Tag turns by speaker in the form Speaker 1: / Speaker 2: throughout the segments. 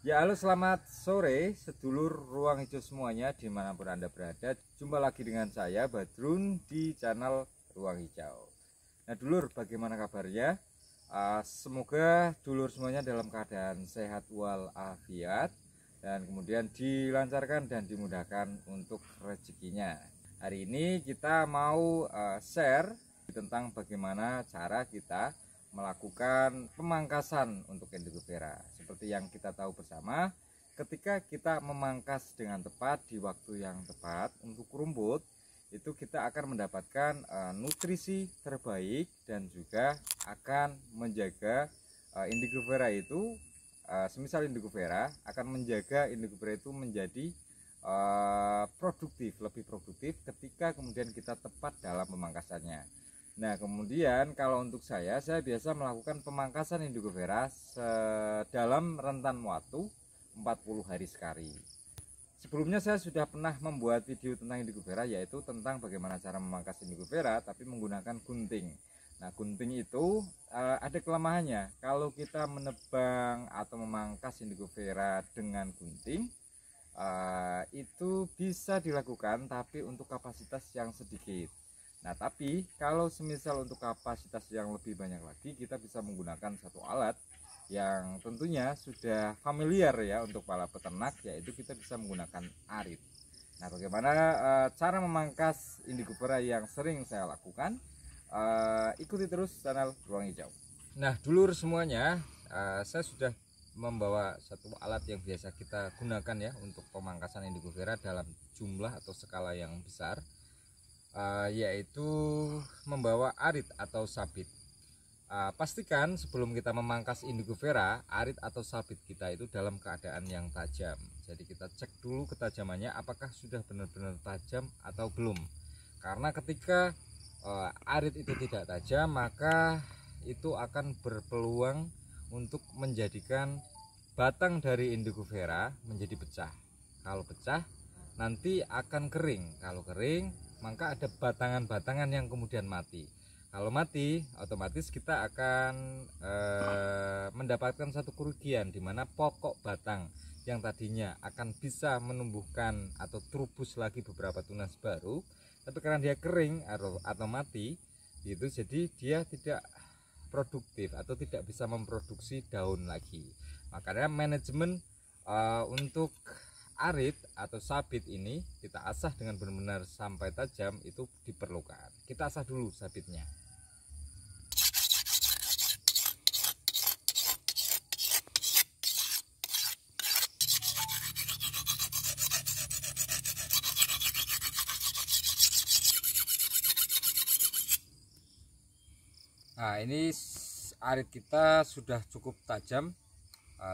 Speaker 1: Ya, halo, selamat sore sedulur ruang hijau semuanya dimanapun Anda berada. Jumpa lagi dengan saya Badrun di channel Ruang Hijau. Nah dulur, bagaimana kabarnya? Semoga dulur semuanya dalam keadaan sehat walafiat dan kemudian dilancarkan dan dimudahkan untuk rezekinya. Hari ini kita mau share tentang bagaimana cara kita melakukan pemangkasan untuk indigo vera. Seperti yang kita tahu bersama, ketika kita memangkas dengan tepat di waktu yang tepat untuk rumput, itu kita akan mendapatkan nutrisi terbaik dan juga akan menjaga indigo vera itu, semisal indigo vera akan menjaga indigo vera itu menjadi lebih produktif ketika kemudian kita tepat dalam pemangkasannya. Nah kemudian kalau untuk saya biasa melakukan pemangkasan indigo vera dalam rentan waktu 40 hari sekali. Sebelumnya saya sudah pernah membuat video tentang indigo vera, yaitu tentang bagaimana cara memangkas indigo vera tapi menggunakan gunting. Nah gunting itu ada kelemahannya. Kalau kita menebang atau memangkas indigo vera dengan gunting, itu bisa dilakukan tapi untuk kapasitas yang sedikit. Nah tapi kalau semisal untuk kapasitas yang lebih banyak lagi, kita bisa menggunakan satu alat yang tentunya sudah familiar ya untuk para peternak, yaitu kita bisa menggunakan arit. Nah bagaimana cara memangkas indigo vera yang sering saya lakukan? Ikuti terus channel Ruang Hijau. Nah dulur semuanya, saya sudah membawa satu alat yang biasa kita gunakan ya untuk pemangkasan indigo vera dalam jumlah atau skala yang besar, yaitu membawa arit atau sabit. Pastikan sebelum kita memangkas indigo vera, arit atau sabit kita itu dalam keadaan yang tajam. Jadi kita cek dulu ketajamannya apakah sudah benar-benar tajam atau belum. Karena ketika arit itu tidak tajam, maka itu akan berpeluang untuk menjadikan batang dari indigo vera menjadi pecah. Kalau pecah nanti akan kering. Kalau kering maka ada batangan-batangan yang kemudian mati. Kalau mati, otomatis kita akan mendapatkan satu kerugian, di mana pokok batang yang tadinya akan bisa menumbuhkan atau terubus lagi beberapa tunas baru, tapi karena dia kering atau mati, itu jadi dia tidak produktif atau tidak bisa memproduksi daun lagi. Makanya manajemen untuk arit atau sabit ini kita asah dengan benar-benar sampai tajam itu diperlukan. Kita asah dulu sabitnya. Nah ini arit kita sudah cukup tajam.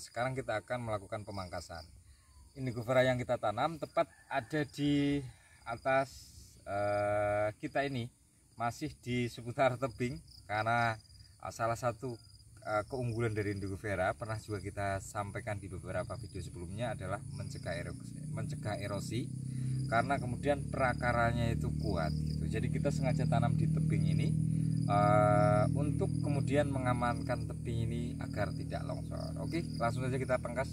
Speaker 1: Sekarang kita akan melakukan pemangkasan. Indigo vera yang kita tanam tepat ada di atas kita ini, masih di seputar tebing, karena salah satu keunggulan dari indigo vera pernah juga kita sampaikan di beberapa video sebelumnya adalah mencegah erosi, karena kemudian perakaranya itu kuat gitu. Jadi kita sengaja tanam di tebing ini untuk kemudian mengamankan tebing ini agar tidak longsor. Oke, langsung saja kita pangkas.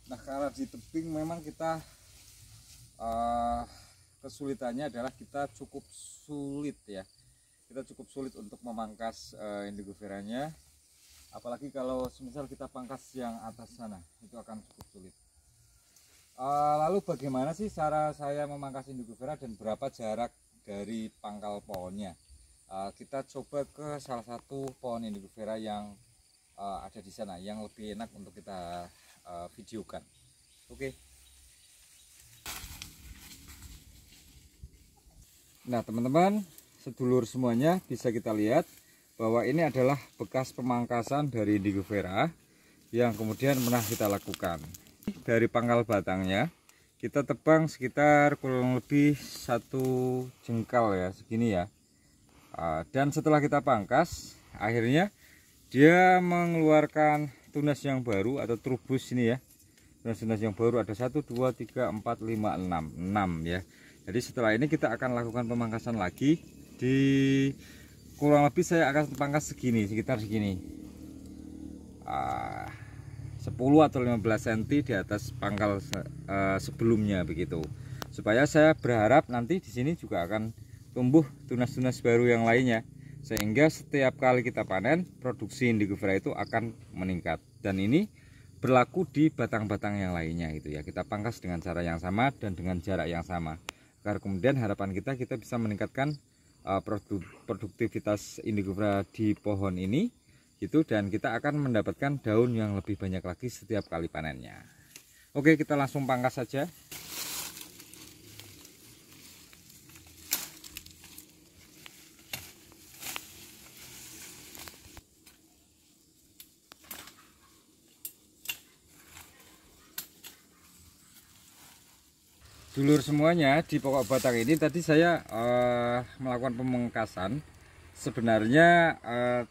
Speaker 1: Nah karena di tebing memang kita kesulitannya adalah kita cukup sulit ya, kita cukup sulit untuk memangkas indigo veranya, apalagi kalau semisal kita pangkas yang atas sana itu akan cukup sulit. Lalu bagaimana sih cara saya memangkas indigo vera dan berapa jarak dari pangkal pohonnya? Kita coba ke salah satu pohon indigo vera yang ada di sana, yang lebih enak untuk kita videokan. Oke. Nah teman-teman, sedulur semuanya, bisa kita lihat bahwa ini adalah bekas pemangkasan dari indigo vera yang kemudian pernah kita lakukan. Dari pangkal batangnya kita tebang sekitar kurang lebih 1 jengkal ya, segini ya. Dan setelah kita pangkas, akhirnya dia mengeluarkan tunas yang baru atau trubus ini ya. Tunas-tunas yang baru ada 1, 2, 3, 4, 5, 6 ya. Jadi setelah ini kita akan lakukan pemangkasan lagi. Di kurang lebih saya akan pangkas segini, sekitar segini, 10 atau 15 cm di atas pangkal sebelumnya begitu. Supaya saya berharap nanti di sini juga akan tumbuh tunas-tunas baru yang lainnya, sehingga setiap kali kita panen produksi indigo vera itu akan meningkat. Dan ini berlaku di batang-batang yang lainnya gitu ya. Kita pangkas dengan cara yang sama dan dengan jarak yang sama, agar kemudian harapan kita bisa meningkatkan produktivitas indigo vera di pohon ini gitu, dan kita akan mendapatkan daun yang lebih banyak lagi setiap kali panennya. Oke, kita langsung pangkas saja. Dulur semuanya, di pokok batang ini tadi saya melakukan pemangkasan. Sebenarnya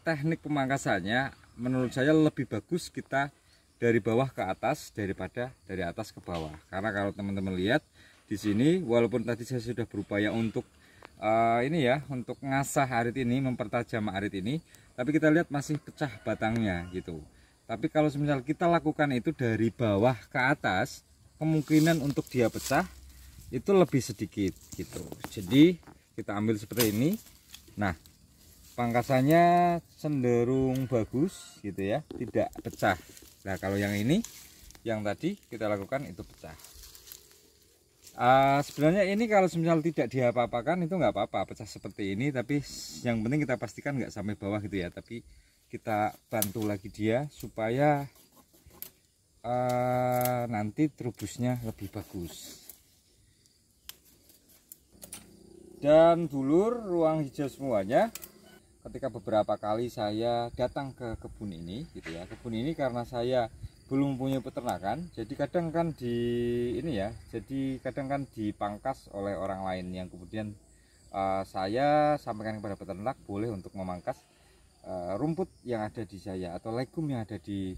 Speaker 1: teknik pemangkasannya menurut saya lebih bagus kita dari bawah ke atas daripada dari atas ke bawah. Karena kalau teman-teman lihat di sini, walaupun tadi saya sudah berupaya untuk ini ya, untuk ngasah arit ini, mempertajam arit ini, tapi kita lihat masih pecah batangnya gitu. Tapi kalau misal kita lakukan itu dari bawah ke atas, kemungkinan untuk dia pecah itu lebih sedikit gitu. Jadi kita ambil seperti ini. Nah, pangkasannya cenderung bagus gitu ya, tidak pecah. Nah, kalau yang ini, yang tadi kita lakukan itu pecah. Sebenarnya ini kalau misal tidak diapa-apakan itu nggak apa-apa pecah seperti ini, tapi yang penting kita pastikan nggak sampai bawah gitu ya. Tapi kita bantu lagi dia supaya nanti trubusnya lebih bagus. Dan dulur ruang hijau semuanya, ketika beberapa kali saya datang ke kebun ini gitu ya, kebun ini karena saya belum punya peternakan, jadi kadang kan dipangkas oleh orang lain yang kemudian saya sampaikan kepada peternak boleh untuk memangkas rumput yang ada di saya atau legum yang ada di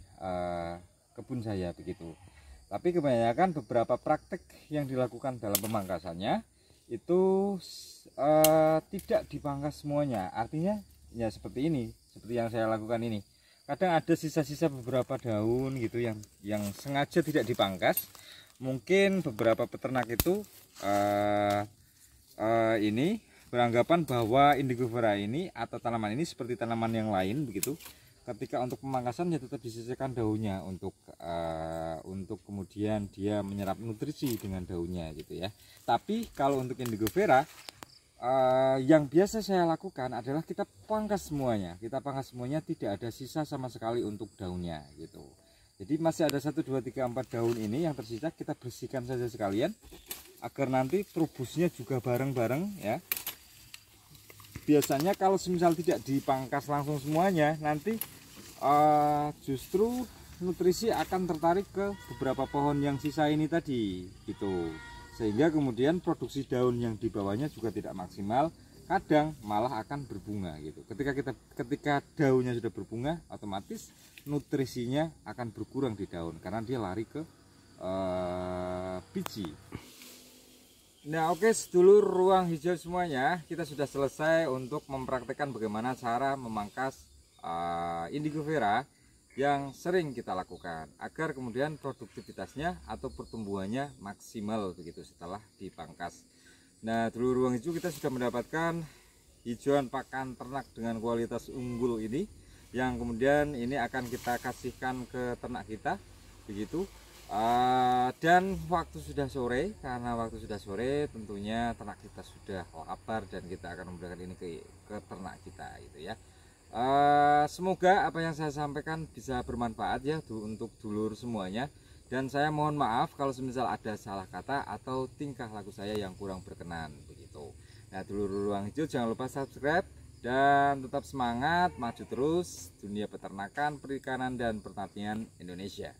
Speaker 1: kebun saya begitu. Tapi kebanyakan beberapa praktek yang dilakukan dalam pemangkasannya itu tidak dipangkas semuanya. Artinya ya seperti ini, seperti yang saya lakukan ini. Kadang ada sisa-sisa beberapa daun gitu yang sengaja tidak dipangkas. Mungkin beberapa peternak itu ini beranggapan bahwa indigo vera ini atau tanaman ini seperti tanaman yang lain begitu. Ketika untuk pemangkasan ya tetap disisihkan daunnya untuk kemudian dia menyerap nutrisi dengan daunnya gitu ya. Tapi kalau untuk indigo vera yang biasa saya lakukan adalah kita pangkas semuanya. Kita pangkas semuanya, tidak ada sisa sama sekali untuk daunnya gitu. Jadi masih ada 1, 2, 3, 4 daun ini yang tersisa, kita bersihkan saja sekalian agar nanti trubusnya juga bareng-bareng ya. Biasanya kalau semisal tidak dipangkas langsung semuanya, nanti justru nutrisi akan tertarik ke beberapa pohon yang sisa ini tadi gitu, sehingga kemudian produksi daun yang di bawahnya juga tidak maksimal, kadang malah akan berbunga gitu. Ketika daunnya sudah berbunga, otomatis nutrisinya akan berkurang di daun karena dia lari ke biji. Nah, oke sedulur ruang hijau semuanya, kita sudah selesai untuk mempraktekkan bagaimana cara memangkas indigo vera yang sering kita lakukan agar kemudian produktivitasnya atau pertumbuhannya maksimal begitu setelah dipangkas. Nah, dulur ruang hijau kita sudah mendapatkan hijauan pakan ternak dengan kualitas unggul ini, yang kemudian ini akan kita kasihkan ke ternak kita begitu. Dan waktu sudah sore, karena waktu sudah sore tentunya ternak kita sudah lapar dan kita akan memberikan ini ke ternak kita gitu ya. Semoga apa yang saya sampaikan bisa bermanfaat ya untuk dulur semuanya, dan saya mohon maaf kalau semisal ada salah kata atau tingkah laku saya yang kurang berkenan begitu. Nah, dulur ruang hijau jangan lupa subscribe dan tetap semangat maju terus dunia peternakan, perikanan dan pertanian Indonesia.